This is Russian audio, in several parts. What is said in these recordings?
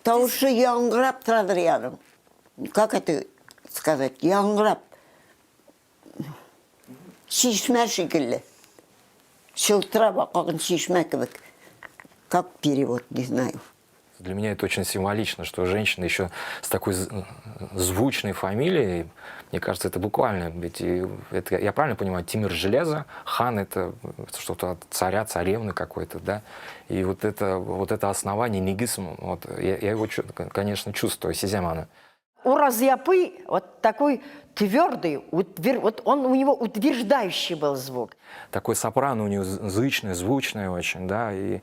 Тавышы яңгырап тұрадыр яғым. Как это сказать? Яңгырап. Шишмә шикелле. Шылтырап аққан шишмә кебек. Как перевод, не знаю. Для меня это очень символично, что женщина еще с такой звучной фамилией, мне кажется, это буквально, ведь это, я правильно понимаю, Тимир Железо, хан это что-то от царя, царевны какой-то, да, и вот это основание нигизм, вот, я его, конечно, чувствую, Сиземана. У Разъяпы вот такой твердый, вот он у него утверждающий был звук. Такой сопрано у нее зычный, звучный очень, да, и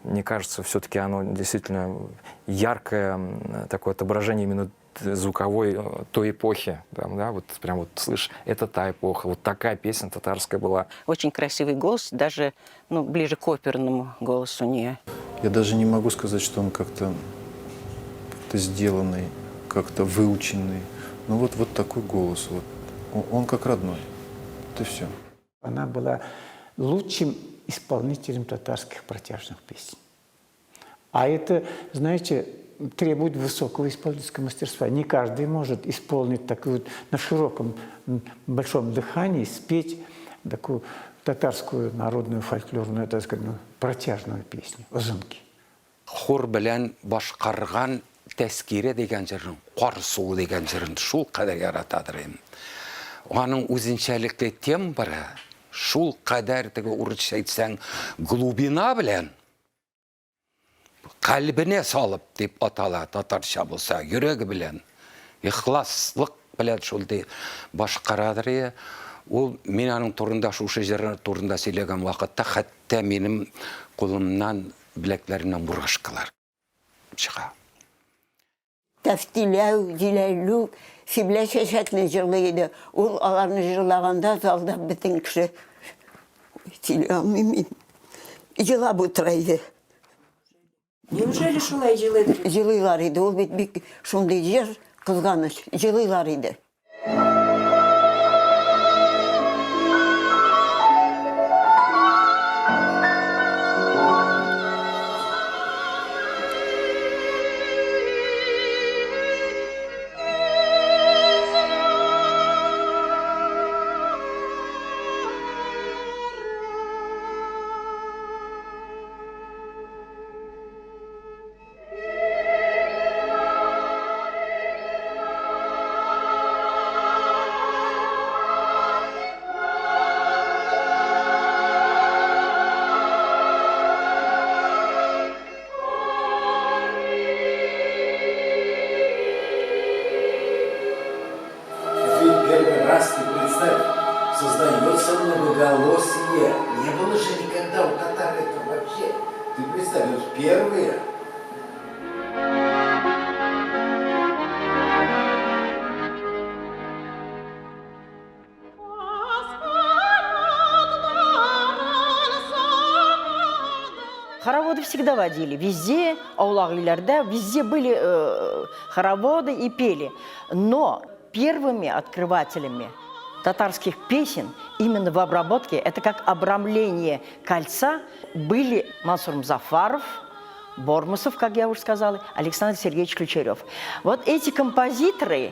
мне кажется, все-таки оно действительно яркое такое отображение именно звуковой той эпохи. Да, вот прям вот слышишь, это та эпоха, вот такая песня татарская была. Очень красивый голос, даже ближе к оперному голосу у нее. Я даже не могу сказать, что он как-то сделанный, как-то выученный. Ну вот такой голос, вот. Он как родной. Это все. Она была лучшим исполнителем татарских протяжных песен. А это, знаете, требует высокого исполнительского мастерства. Не каждый может исполнить такую вот на широком, большом дыхании, спеть такую татарскую народную фольклорную, так сказать, протяжную песню, озынки. Хор белән башкарган тәскире дигән җырның, кар суы дигән җырын шул кадәр яратадыр инде. Аның үзенчәлекле тембры шул кадәр теге урысча әйтсәң глубина белән калбіне салып дип атала татарча булса, йөрәге белән, ихласлык белән шулай башкарадыр. Ул мин аның турында шушы җыр турында сөйләгән вакытта хәтта минем кулымнан беләкләремнән бурашкалар чыга. Тәфтиләү, диләйлү, сиблә чәчәкне җырлый. Ул аларны җырлаганда залда бөтен кеше сөйләмим. Җырлап утыра иде. Неужели шулай җырлыйдыр? Җырлыйлар иде. Ул бит бик шундый җыр, кызганыч, җырлыйлар иде. Создается многоголосие. Не было же никогда у татар этого вообще. Ты представь, вот первые. Хороводы всегда водили, везде, аулагилярда, везде были хороводы и пели. Но первыми открывателями татарских песен именно в обработке, это как обрамление кольца, были Мансур Музафаров, Бормусов, как я уже сказала, Александр Сергеевич Ключарев. Вот эти композиторы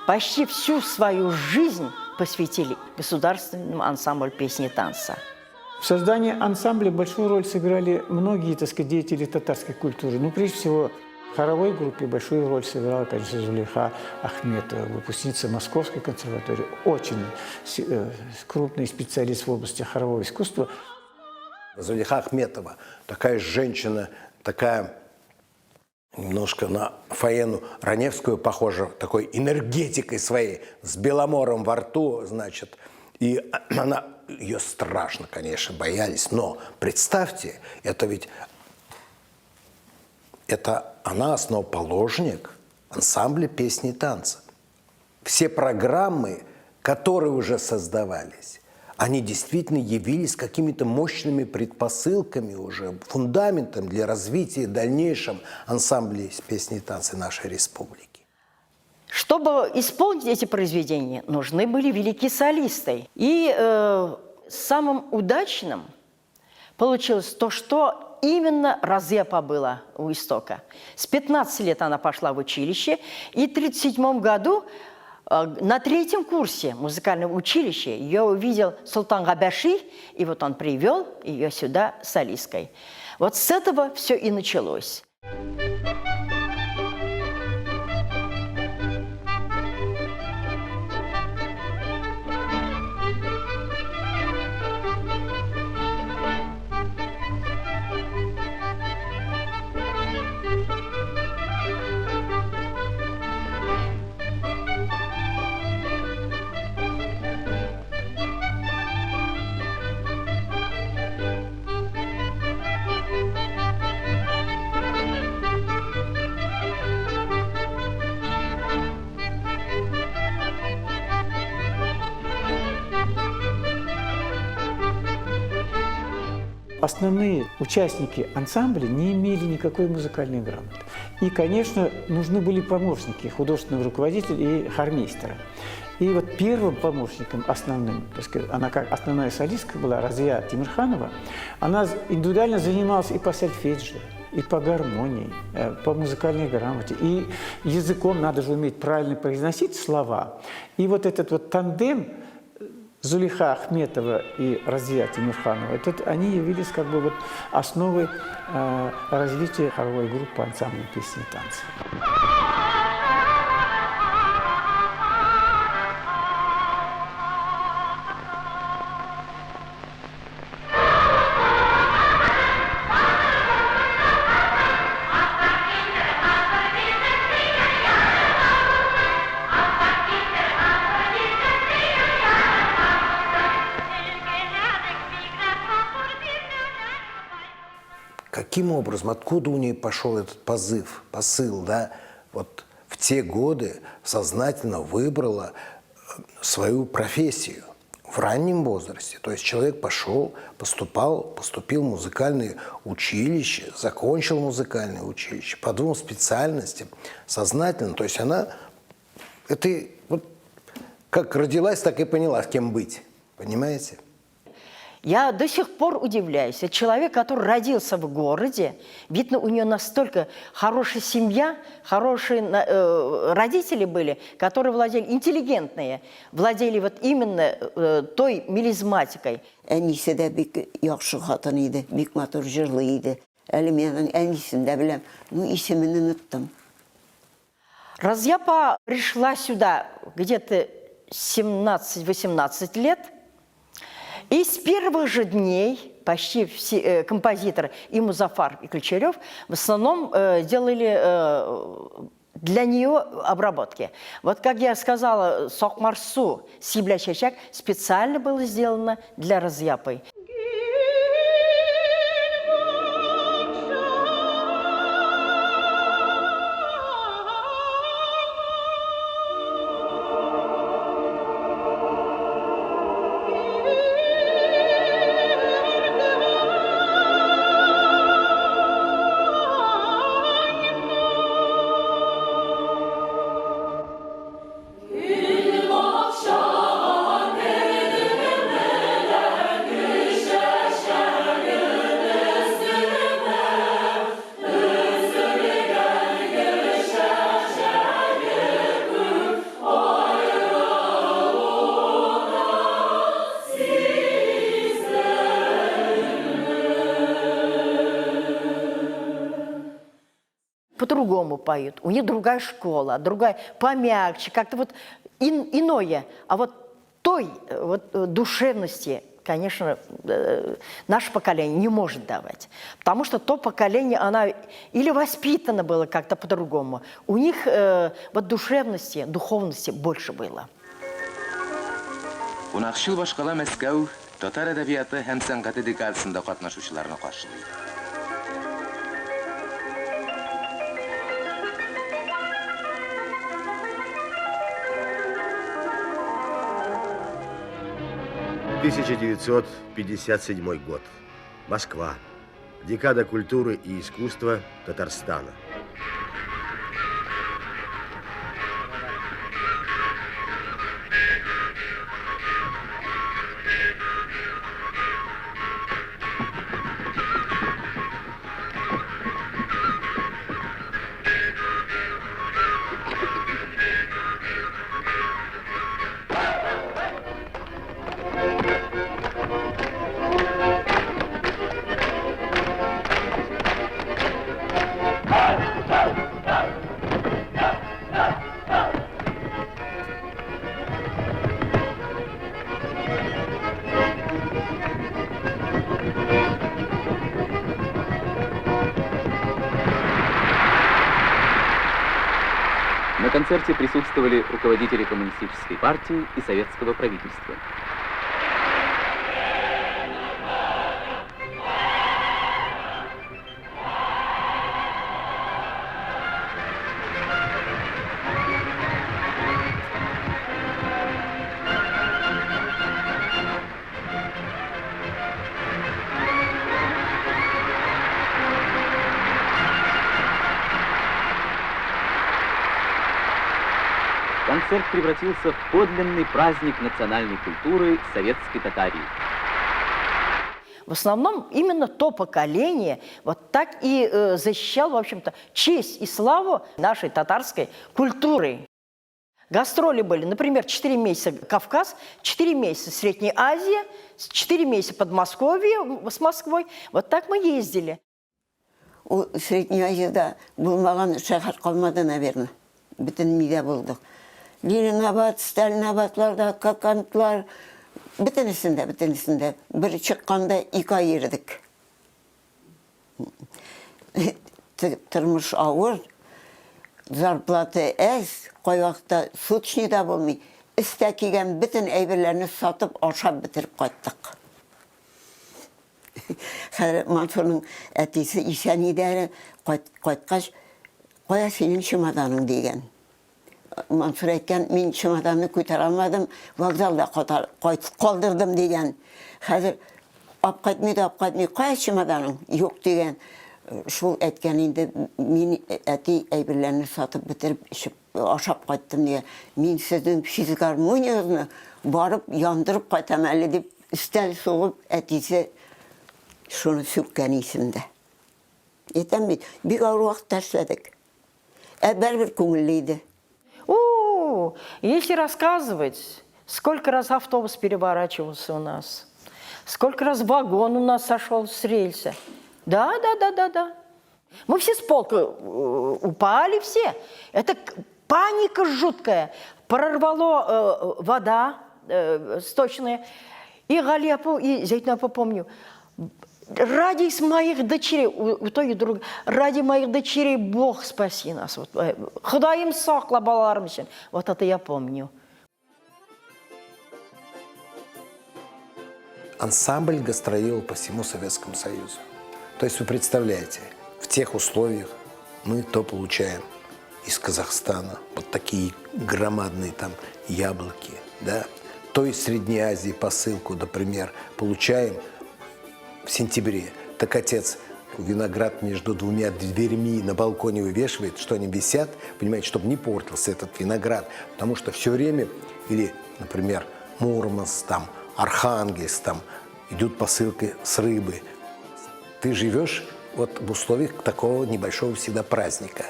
почти всю свою жизнь посвятили государственному ансамблю песни и танца. В создании ансамбля большую роль сыграли многие, так сказать, деятели татарской культуры. Ну, прежде всего, в хоровой группе большую роль сыграла, конечно, Зулейха Ахметова, выпускница Московской консерватории, очень крупный специалист в области хорового искусства. Зулейха Ахметова, такая женщина, такая немножко на Фаену Раневскую похожа, такой энергетикой своей, с беломором во рту, значит. И ее страшно, конечно, боялись, но представьте, это ведь... Это она основоположник ансамбля песни и танца. Все программы, которые уже создавались, они действительно явились какими-то мощными предпосылками уже, фундаментом для развития дальнейшем ансамбля песни и танца нашей республики. Чтобы исполнить эти произведения, нужны были великие солисты. И самым удачным получилось то, что именно Разъяпа была у истока. С 15 лет она пошла в училище, и в 1937 году на 3-м курсе музыкального училища ее увидел Султан Габаши, и вот он привел ее сюда солисткой. Вот с этого все и началось. Основные участники ансамбля не имели никакой музыкальной грамоты. И, конечно, нужны были помощники, художественного руководителя и хормейстера. И вот первым помощником основным, так сказать, она как основная солистка была, Разия Тимирханова, она индивидуально занималась и по сольфеджио, и по гармонии, по музыкальной грамоте. И языком надо же уметь правильно произносить слова. И вот этот вот тандем Зулейха Ахметова и Разия Тимирханова, они явились как бы вот основой развития хоровой группы ансамбля песни и танца. Каким образом, откуда у нее пошел этот посыл, да? Вот в те годы сознательно выбрала свою профессию в раннем возрасте. То есть человек пошел, поступил в музыкальное училище, закончил музыкальное училище по 2 специальностям сознательно. То есть она, это вот как родилась, так и поняла, кем быть. Понимаете? Я до сих пор удивляюсь. Это человек, который родился в городе, видно, у нее настолько хорошая семья, хорошие родители были, которые владели, интеллигентные, владели вот именно той мелизматикой. Әнисе дә бик яхшы хатын иде, бик матур җырлый иде. Әле менің әнисен дә беләм, ну исемен оныттым. Разъяпа пришла сюда где-то 17-18 лет. И с первых же дней почти все композиторы, и Музафар, и Ключарев, в основном делали для нее обработки. Вот как я сказала, Сокмарсу, Сибля Чачак специально было сделано для Разъяпы. По-другому поют. У них другая школа, другая, помягче, как-то вот иное. А вот той вот душевности, конечно, наше поколение не может давать. Потому что то поколение, оно или воспитано было как-то по-другому. У них вот душевности, духовности больше было. Унакшыл башкала Мәскәү татар әдәбияты һәм сәнгате декадасында катнашучыларны каршылый. — 1957 год. Москва. Декада культуры и искусства Татарстана. концерте присутствовали руководители коммунистической партии и советского правительства. Концерт превратился в подлинный праздник национальной культуры советской Татарии. В основном именно то поколение вот так и защищало, в общем-то, честь и славу нашей татарской культуры. Гастроли были, например, 4 месяца Кавказ, 4 месяца Средняя Азия, 4 месяца Подмосковье с Москвой. Вот так мы ездили. У Средняя Азияда булмаган шәһәр калмады, наверное. Бөтен мидә булдык. Ленинабад, Сталинабадларда, Какантлар, бөтенесендә. Бер чыкканда 2 ай йөрдек. Тормыш авыр, зарплата әз, кайвакта суточный да булмый. Истә кигән бөтен әйберләрне сатып, ашап бетереп кайттык. Хәзер Мансурның әтисе исән иде, кайткач, кая синең чемоданың дигән. Мансур әйткән, мин чемоданны күтәрә алмадым, вокзалда калдырдым дигән. Хәзер апкайтмый, кая чемоданың? Юк дигән. Шул әйткән инде, мин әти әйберләрне сатып бетереп, ашап кайттым дигән. Мин сезнең физгармонияңызны барып яндырып кайтам әле дип, өстәл сугып, әтисе шуны сүккән исемдә. Әйтәм бит, бик авыр вакытта эшләдек. Бәрбер күңелле иде. Если рассказывать, сколько раз автобус переворачивался у нас, сколько раз вагон у нас сошел с рельса. Да. Мы все с полка упали все. Это паника жуткая. Прорвало вода сточная. И Галиапу, и Зейтнапу помню. Ради моих дочерей, у той и другой, ради моих дочерей Бог спаси нас. Худаим сакла балаларым үшін. Вот это я помню. Ансамбль гастролировал по всему Советскому Союзу. То есть вы представляете, в тех условиях мы то получаем из Казахстана вот такие громадные там яблоки, да, то из Средней Азии посылку, например, получаем в сентябре. Так отец виноград между 2 дверьми на балконе вывешивает, что они висят, понимаете, чтобы не портился этот виноград. Потому что все время, или, например, Мурманск, там, Архангельск, там, идут посылки с рыбы. Ты живешь вот в условиях такого небольшого всегда праздника.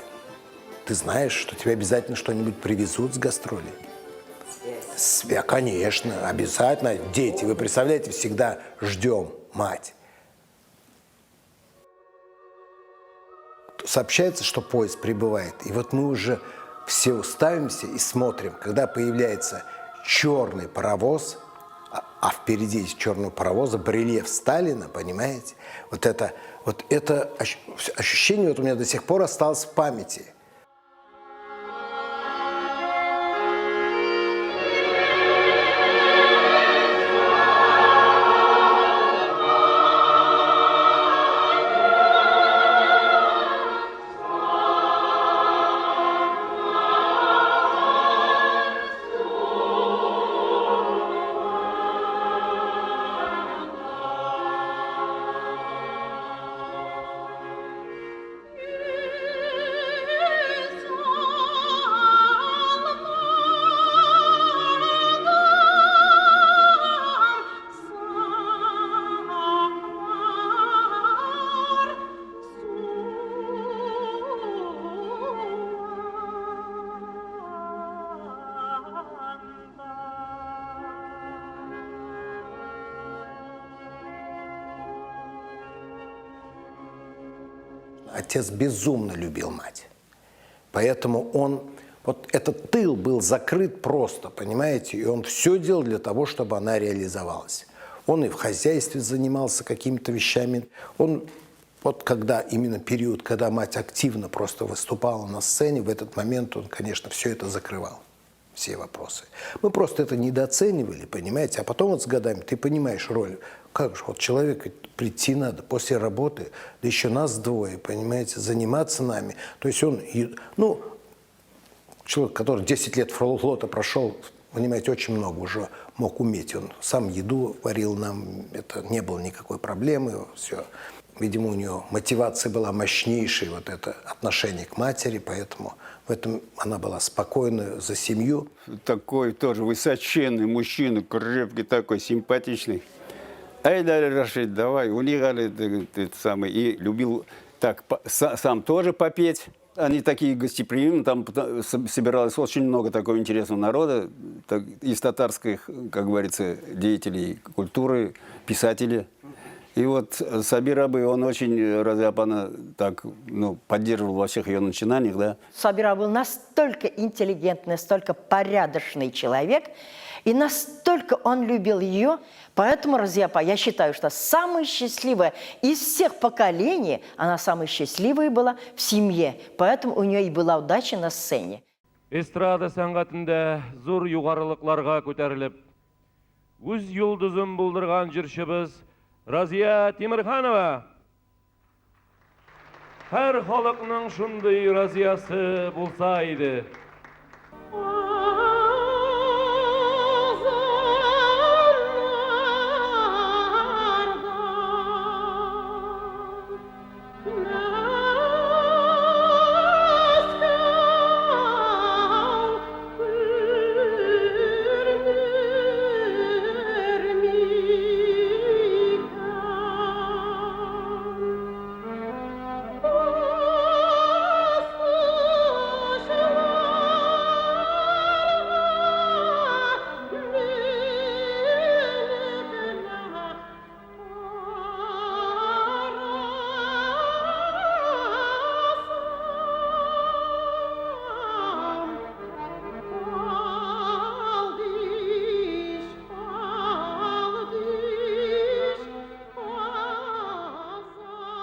Ты знаешь, что тебе обязательно что-нибудь привезут с гастролей. Конечно, обязательно. Дети, вы представляете, всегда ждем мать. Сообщается, что поезд прибывает, и вот мы уже все уставимся и смотрим, когда появляется черный паровоз, а впереди черного паровоза барельеф Сталина, понимаете? Вот это ощущение вот у меня до сих пор осталось в памяти. Отец безумно любил мать. Поэтому вот этот тыл был закрыт просто, понимаете, и он все делал для того, чтобы она реализовалась. Он и в хозяйстве занимался какими-то вещами. Он Вот когда именно период, когда мать активно просто выступала на сцене, в этот момент он, конечно, все это закрывал, все вопросы. Мы просто это недооценивали, понимаете, а потом вот с годами ты понимаешь роль. Как же, вот человек прийти надо после работы, да еще нас двое, понимаете, заниматься нами. То есть он, ну, человек, который 10 лет флота прошел, понимаете, очень много уже мог уметь. Он сам еду варил нам, это не было никакой проблемы, все. Видимо, у него мотивация была мощнейшей, вот это отношение к матери, поэтому в этом она была спокойна за семью. Такой тоже высоченный мужчина, крепкий такой, симпатичный. Ай, да, Рашид, давай, улигали, ты самый. И любил так сам тоже попеть. Они такие гостеприимные, там собиралось очень много такого интересного народа, из татарских, как говорится, деятелей культуры, писателей. И вот Сабир Абы, он очень Разы так, ну, поддерживал во всех ее начинаниях, да. Сабир был настолько интеллигентный, настолько порядочный человек, и настолько он любил ее, поэтому Разы-апа, я считаю, что самая счастливая из всех поколений, она самая счастливая была в семье, поэтому у нее и была удача на сцене. Эстрада сәнгатендә зур югарылыкларга күтәрелеп, үз йолдызын булдырган җырчыбыз Разия Тимерханова. Һәр халыкның шундый Разиясы булса иде.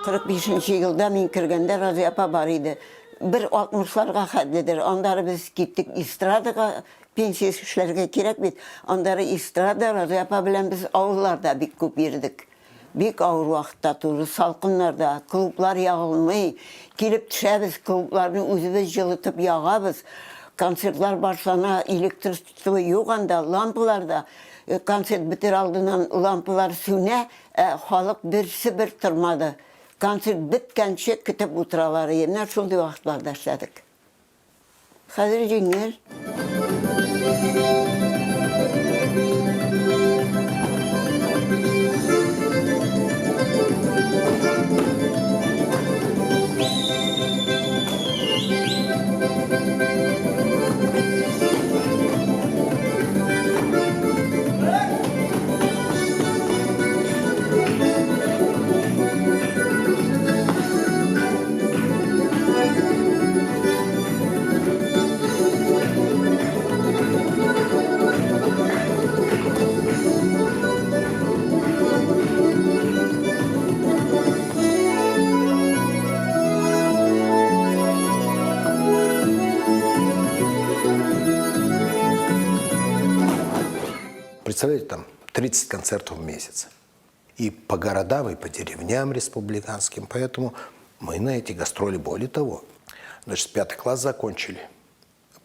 Kırk beşinci yılda min kirgende Razı-appa var idi. Bir 60'larga haddidir. Onları biz gittik İstradaga, pensiya işlerge kerek bit. Onları İstrada Razı-appa bilen biz avullarda bik köp yerdik. Bik ağır vaxtda turuz, salqınlarda, klublar yağılmay. Gelip düşəbiz, klublarını özümüz жылытып yağabız. Konsertler başlana, elektrisitet yok anda, lampularda. Konsert bitir aldığından lampular söne, halk birisi bir tırmadı. Konsert bitkençe kitap oturaları yerine şunday vaxtlarda işledik. Hazır jengel. Представляете, там 30 концертов в месяц. И по городам, и по деревням республиканским. Поэтому мы на эти гастроли, более того, значит, 5 класс закончили.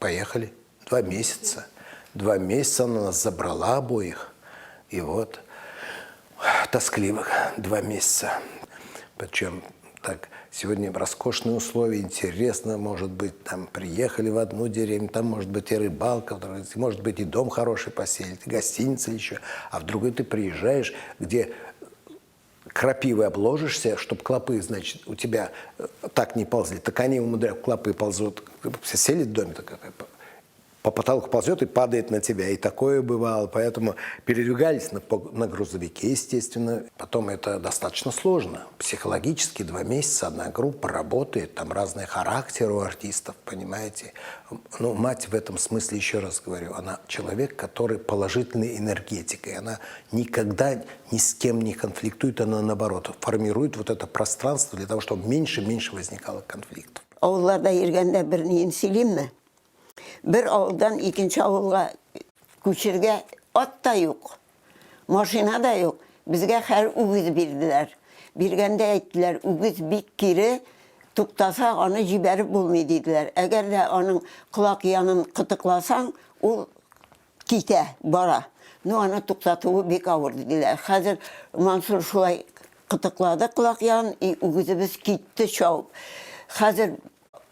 Поехали. 2 месяца. 2 месяца она нас забрала обоих. И вот тоскливых 2 месяца. Причем так, сегодня роскошные условия, интересно, может быть, там приехали в одну деревню, там может быть и рыбалка, может быть и дом хороший поселить, и гостиница еще, а в другой ты приезжаешь, где крапивой обложишься, чтобы клопы, значит, у тебя так не ползли, так они умудряют, клопы ползут, все сели в доме, так, по потолку ползет и падает на тебя. И такое бывало. Поэтому передвигались на грузовике, естественно. Потом это достаточно сложно. Психологически 2 месяца одна группа работает. Там разные характеры у артистов, понимаете. Ну, мать в этом смысле, еще раз говорю, она человек, который положительной энергетикой. Она никогда ни с кем не конфликтует. Она, наоборот, формирует вот это пространство для того, чтобы меньше и меньше возникало конфликтов. Avullarda yürgende bir neyin sileyim mi? Bir avuldan ikinci avulga köçürge at da yok. Maşina da yok. Bizge her uğuz bildiler. Birgende ettiler uğuz bir kiri tuktasa onu ciberip bulmuyor dediler. Eğer de onun kulak yanını kıtıklasan o kite bara. No onu tuktatığı bir kavur dediler. Hazır Mansur şulay kıtıkladı kulak yanı uğuzumuz gitti çoğup. Hazır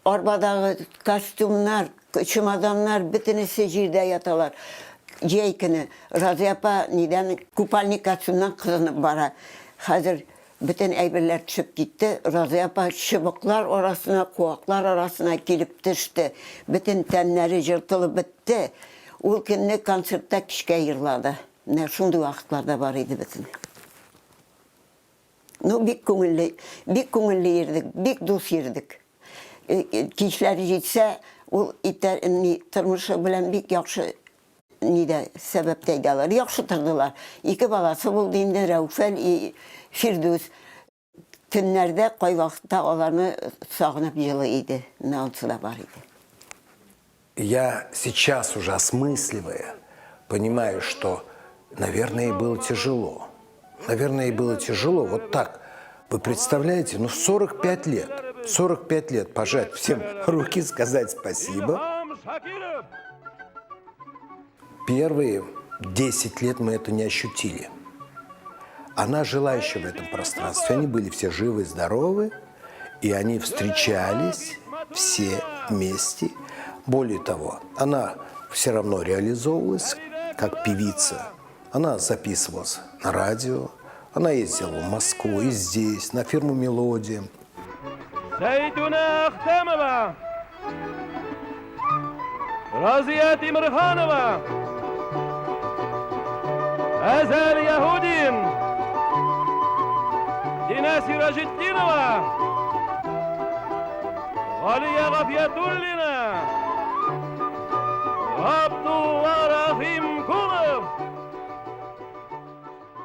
arabadagi kostyumlar, çumadanlar bütünü secirde yatalar. Ceykini, Raziyapa neden kupalnik kostyumdan kızınıp bara. Hazır bütün eyberler düşüp gitti. Raziyapa çubuklar arasına, kuvaklar arasına girip düştü. Bütün tenleri jırtılıp bitti. O günlük konsertte kişke yırladı. Ne şundu vakitlarda var idi bütün. No, bik көңіллі ердік, bik дос ердік. Kişileri жетсе, ол тұрмышы білән бик яқшы сәбәптейділер, яқшы тұрдылар. 2 баласы болды енді Рәуфәл, Фирдус. Түнлерде қой вақытта оларны сағынып жылы еді, наунсы да бар еді. Я сейчас уже осмысливая, понимаю, что, наверное, ей было тяжело. Наверное, ей было тяжело. Вот так. Вы представляете, 45 лет. 45 лет пожать всем руки, сказать спасибо. Первые 10 лет мы это не ощутили. Она жила еще в этом пространстве. Они были все живы, здоровы. И они встречались все вместе. Более того, она все равно реализовывалась как певица. Она записывалась на радио, она ездила в Москву и здесь, на фирму «Мелодия». Зайтуна Ахтамова, Разия Тимирханова, Азаль Яхудин, Дина Сиражитдинова, Галия Гафиятуллина, Абдуллахим Кулов.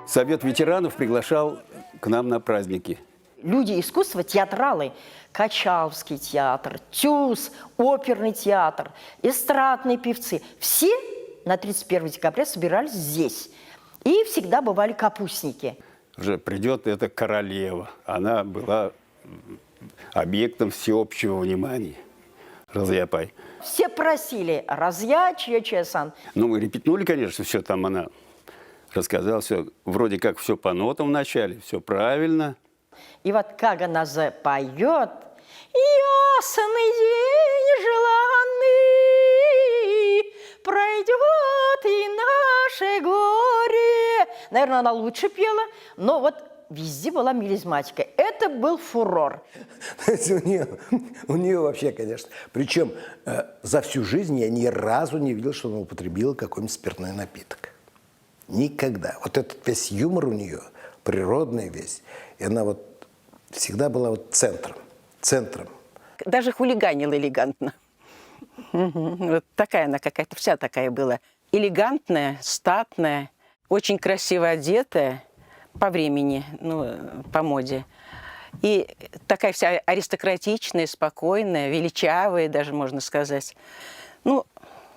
Совет ветеранов приглашал к нам на праздники. Люди искусства, театралы, Качаловский театр, ТЮЗ, оперный театр, эстрадные певцы, все на 31 декабря собирались здесь. И всегда бывали капустники. Уже придет эта королева. Она была объектом всеобщего внимания. Разъяпай. Все просили Разъя, Чья-Чья-Сан. Ну, мы репетнули, конечно, все там она рассказала, все вроде как все по нотам в начале, все правильно. И вот как она запоет, ясный день желанный, пройдет и наше горе. Наверное, она лучше пела, но вот везде была мелизматика. Это был фурор. У нее вообще, конечно. Причем за всю жизнь я ни разу не видел, что она употребила какой-нибудь спиртной напиток. Никогда. Вот этот весь юмор у нее, природный весь, и она вот всегда была вот центром. Даже хулиганила элегантно. Вот такая она какая-то, вся такая была. Элегантная, статная, очень красиво одетая по времени, ну, по моде. И такая вся аристократичная, спокойная, величавая даже, можно сказать. Ну,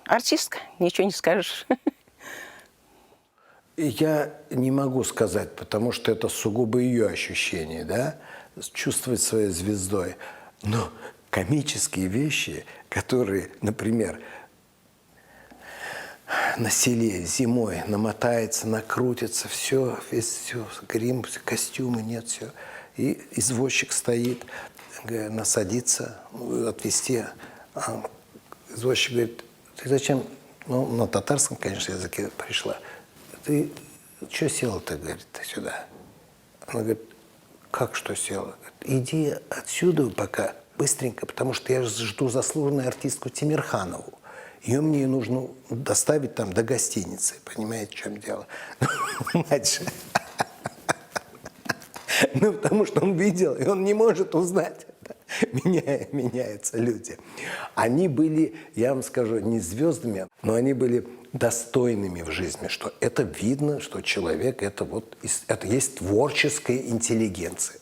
артистка, ничего не скажешь. Я не могу сказать, потому что это сугубо ее ощущение, да, чувствовать своей звездой. Но комические вещи, которые, например, на селе зимой намотается, накрутится, все, все, грим, костюмы, нет, все. И извозчик стоит, насадится, отвезти. А извозчик говорит, ты зачем, ну, на татарском, конечно, языке пришла. Ты что села-то, говорит, сюда? Она говорит, как что села? Говорит, иди отсюда пока, быстренько, потому что я жду заслуженную артистку Тимирханову. Ее мне нужно доставить там до гостиницы. Понимаете, в чем дело? Мать же. Ну, потому что он видел, и он не может узнать это. Меняются люди. Они были, я вам скажу, не звездами, но они были достойными в жизни, что это видно, что человек, это есть творческая интеллигенция.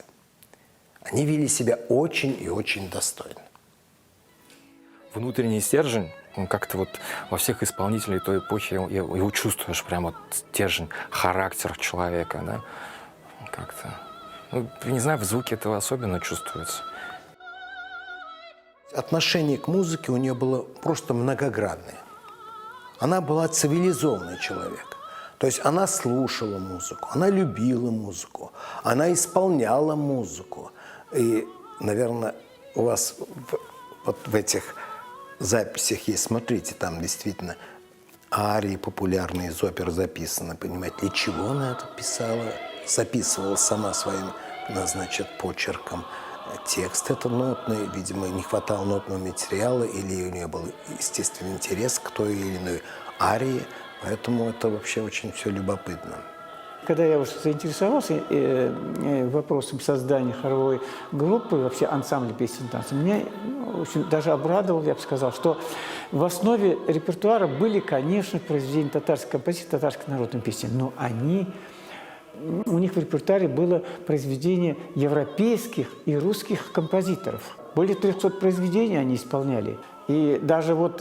Они вели себя очень и очень достойно. Внутренний стержень, он как-то вот во всех исполнителей той эпохи, его чувствуешь, прям вот стержень, характер человека, да, как-то. Ну, я не знаю, в звуке этого особенно чувствуется. Отношение к музыке у нее было просто многогранное. Она была цивилизованный человек. То есть она слушала музыку, она любила музыку, она исполняла музыку. И, наверное, у вас вот в этих записях есть, смотрите, там действительно арии популярные из опер записаны, понимаете, для чего она это писала, записывала сама своим, значит, почерком. Текст это нотный, видимо, не хватало нотного материала, или у нее был естественный интерес к той или иной арии, поэтому это вообще очень все любопытно. Когда я уже заинтересовался вопросом создания хоровой группы, вообще ансамбля песен и танцев, меня очень даже обрадовал, я бы сказал, что в основе репертуара были, конечно, произведения татарской композиции, татарской народной песни, но у них в репертуаре было произведение европейских и русских композиторов. Более 300 произведений они исполняли. И даже вот,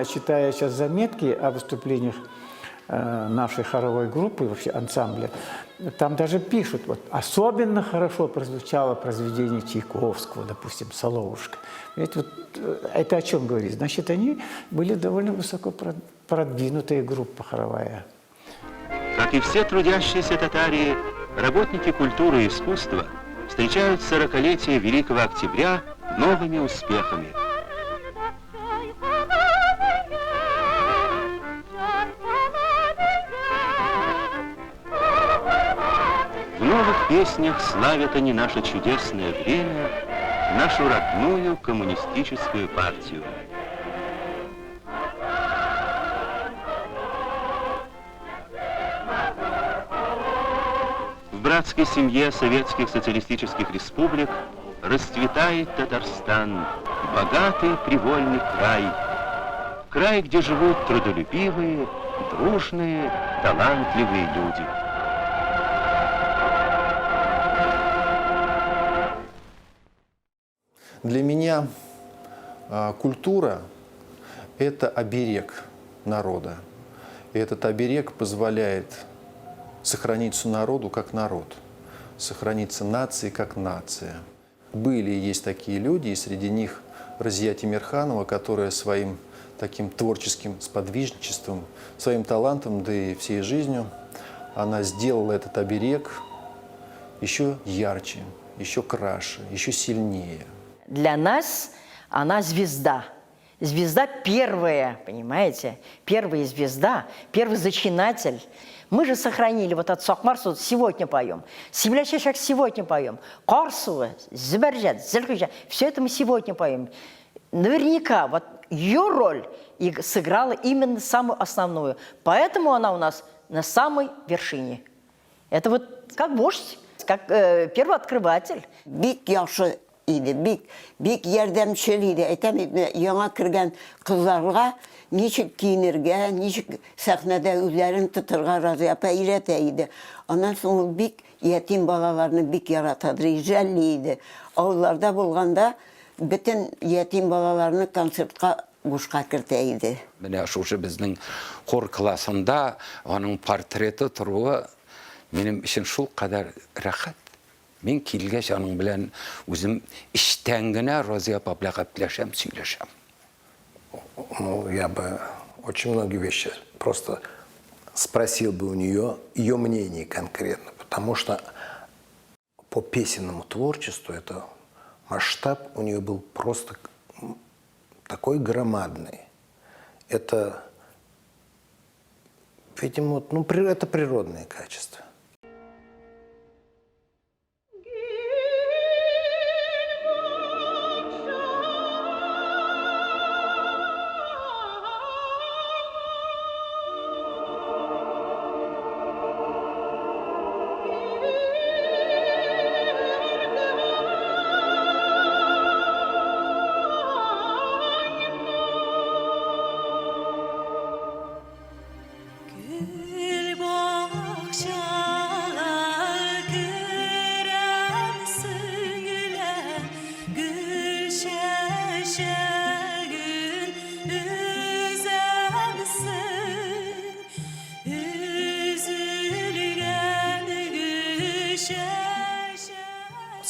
читая сейчас заметки о выступлениях нашей хоровой группы, вообще ансамбля, там даже пишут, вот, особенно хорошо прозвучало произведение Чайковского, допустим, «Соловушка». Ведь вот, это о чем говорит? Значит, они были довольно высоко продвинутая группа хоровая. Как и все трудящиеся татарии, работники культуры и искусства встречают 40-летие Великого Октября новыми успехами. В новых песнях славят они наше чудесное время, нашу родную коммунистическую партию. В братской семье советских социалистических республик расцветает Татарстан, богатый привольный край. Край, где живут трудолюбивые, дружные, талантливые люди. Для меня культура – это оберег народа. И этот оберег позволяет сохраниться народу как народ, сохраниться нации как нация. Были и есть такие люди, и среди них Разия Тимирханова, которая своим таким творческим сподвижничеством, своим талантом, да и всей жизнью, она сделала этот оберег еще ярче, еще краше, еще сильнее. Для нас она звезда. Звезда первая, понимаете? Первая звезда, первый зачинатель. Мы же сохранили вот от Сокмарсу сегодня поем. Сибляшешек сегодня поем. Корсуы, Зибаржат, Зельхужа. Все это мы сегодня поем. Наверняка вот ее роль сыграла именно самую основную. Поэтому она у нас на самой вершине. Это вот как вождь, как первооткрыватель. Бик яхшы иде, бик ярдәмчел иде. Әйтәм, яңа кергән кызларга ничек киенергә, ничек сәхнәдә үзләрен тотырга Разия апа өйрәтә иде. Аннан соң ул бик ятим балаларны бик яратадыр, жәлли иде. Авылларда булганда бөтен ятим балаларны концертка кушка кертә иде. Менә шушы безнең хор классында аның портреты торуы минем өчен шул кадәр рәхәт. Мен килгәч аның белән үзем иштән генә Разия апа белән гәпләшәм, сөйләшәм. Ну, я бы очень многие вещи просто спросил бы у нее ее мнение конкретно, потому что по песенному творчеству это масштаб у нее был просто такой громадный. Это, видимо, ну, это природное качество.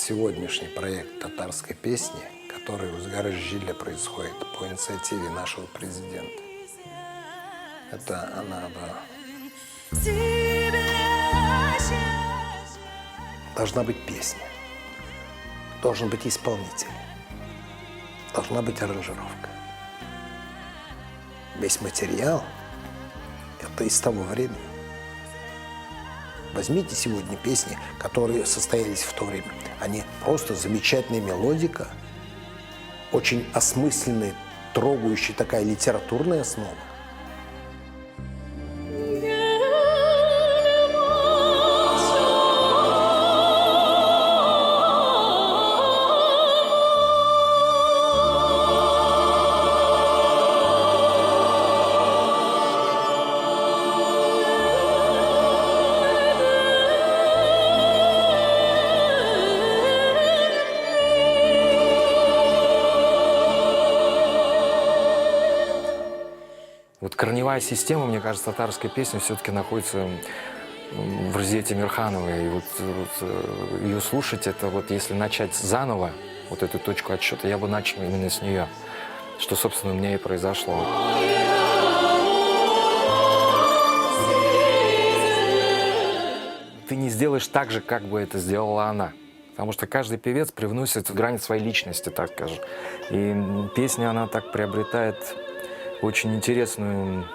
сегодняшний проект татарской песни, который в Узгар-Жиле происходит по инициативе нашего президента, это должна быть песня, должен быть исполнитель, должна быть аранжировка. Весь материал – это из того времени. Возьмите сегодня песни, которые состоялись в то время. Они просто замечательная мелодика, очень осмысленная, трогающая такая литературная основа. Вот корневая система, мне кажется, татарской песни все-таки находится в Розете Мирхановой. И вот ее слушать, это вот если начать заново, вот эту точку отсчета, я бы начал именно с нее, что, собственно, у меня и произошло. Ты не сделаешь так же, как бы это сделала она. Потому что каждый певец привносит грань своей личности, так скажем. И песня, она так приобретает очень интересную,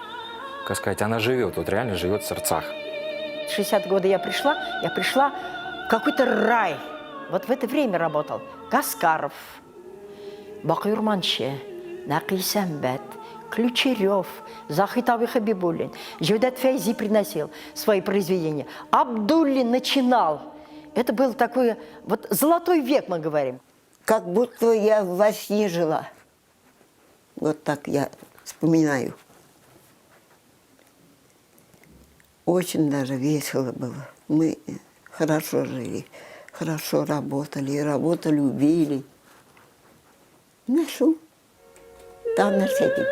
как сказать, она живет, вот реально живет в сердцах. В 60-е годы я пришла в какой-то рай. Вот в это время работал Каскаров, Бакырманче, Накисамбет, Ключерев, Захитави Хабибуллин, Джавдат Фейзи приносил свои произведения. Абдуллин начинал. Это был такой вот золотой век, мы говорим. Как будто я во сне жила. Вот так я вспоминаю. Очень даже весело было. Мы хорошо жили, хорошо работали, работу любили. Нашу. Там на сети.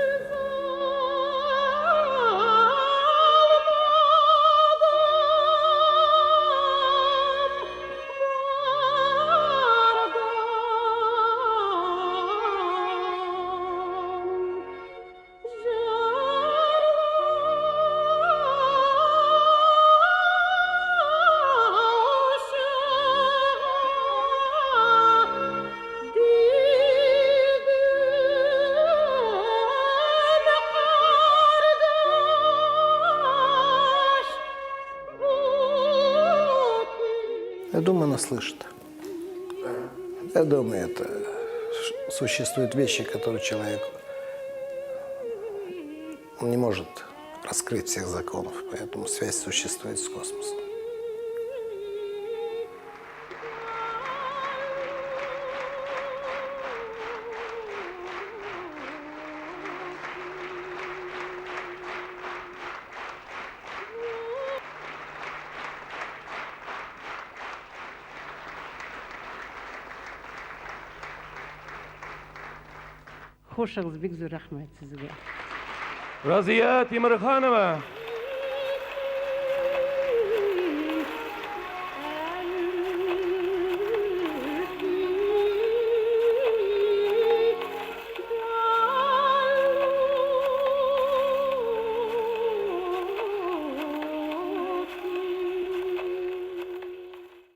Я думаю, она слышит. Я думаю, это существуют вещи, которые человек не может раскрыть всех законов, поэтому связь существует с космосом. Разия Тимирханова.